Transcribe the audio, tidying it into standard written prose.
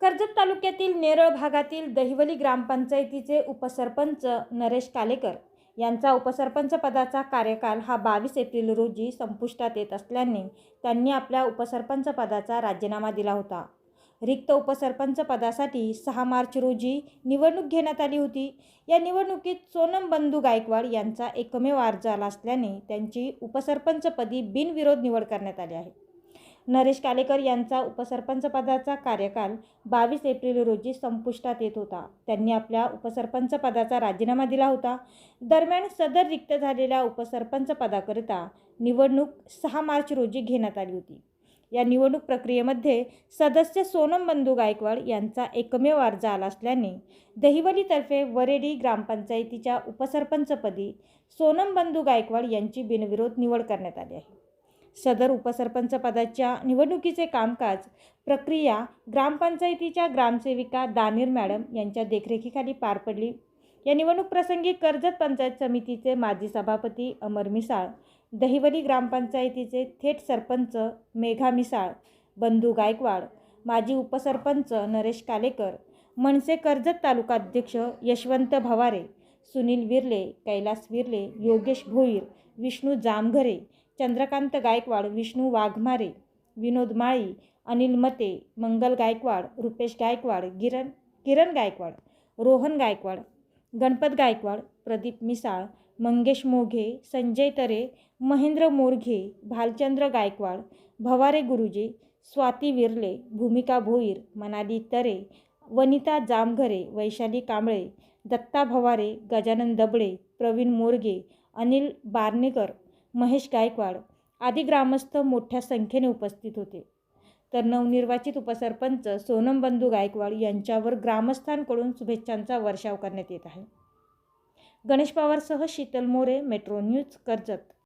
कर्जत तालुक्यातील नेरळ भागातील दहिवली ग्रामपंचायतीचे उपसरपंच नरेश कालेकर यांचा उपसरपंच पदाचा कार्यकाल हा 22 एप्रिल रोजी संपुष्टात येत असल्याने त्यांनी आपल्या उपसरपंच पदाचा राजीनामा दिला होता. रिक्त उपसरपंच पदासाठी 6 मार्च रोजी निवडणूक घेण्यात आली होती. या निवडणुकीत सोनम बंधू गायकवाड यांचा एकमेव अर्ज आला असल्याने त्यांची उपसरपंचपदी बिनविरोध निवड करण्यात आली आहे. नरेश कालेकर यांचा उपसरपंच पदाचा कार्यकाल 22 एप्रिल रोजी संपुष्टात येत होता. त्यांनी आपल्या उपसरपंच पदाचा राजीनामा दिला होता. दरम्यान सदर रिक्त झालेल्या उपसरपंच पदाकरिता निवडणूक 6 मार्च रोजी घेण्यात आली होती. या निवडणूक प्रक्रियेमध्ये सदस्य सोनम बंधू गायकवाड यांचा एकमेव अर्ज आला असल्याने दहिवलीतर्फे वरेडी ग्रामपंचायतीच्या उपसरपंचपदी सोनम बंधू गायकवाड यांची बिनविरोध निवड करण्यात आली आहे. सदर उपसरपंच पदाच्या निवडणुकीचे कामकाज प्रक्रिया ग्रामपंचायतीच्या ग्रामसेविका दानीर मॅडम यांच्या देखरेखीखाली पार पडली. या निवडणूक प्रसंगी कर्जत पंचायत समितीचे माजी सभापती अमर मिसाळ, दहिवली ग्रामपंचायतीचे थेट सरपंच मेघा मिसाळ, बंधू गायकवाड, माजी उपसरपंच नरेश कालेकर, मनसे कर्जत तालुका अध्यक्ष यशवंत भवारे, सुनील विर्ले, कैलास विर्ले, योगेश भोईर, विष्णू जामघरे, चंद्रकांत गायकवाड, विष्णू वाघमारे, विनोद माळी, अनिल मते, मंगल गायकवाड, रुपेश गायकवाड, किरण गायकवाड, रोहन गायकवाड, गणपत गायकवाड, प्रदीप मिसाळ, मंगेश मोघे, संजय तरे, महेंद्र मोरघे, भालचंद्र गायकवाड, भवारे गुरुजी, स्वाती विर्ले, भूमिका भोईर, मनाली तरे, वनिता जामघरे, वैशाली कांबळे, दत्ता भवारे, गजानन दबळे, प्रवीण मोरगे, अनिल बारणेकर, महेश गायकवाड आदी ग्रामस्थ मोठ्या संख्येने उपस्थित होते. तर नवनिर्वाचित उपसरपंच सोनम बंधू गायकवाड यांच्यावर ग्रामस्थांकडून शुभेच्छांचा वर्षाव करण्यात येत आहे. गणेश पवारसह शीतल मोरे, मेट्रो न्यूज, कर्जत.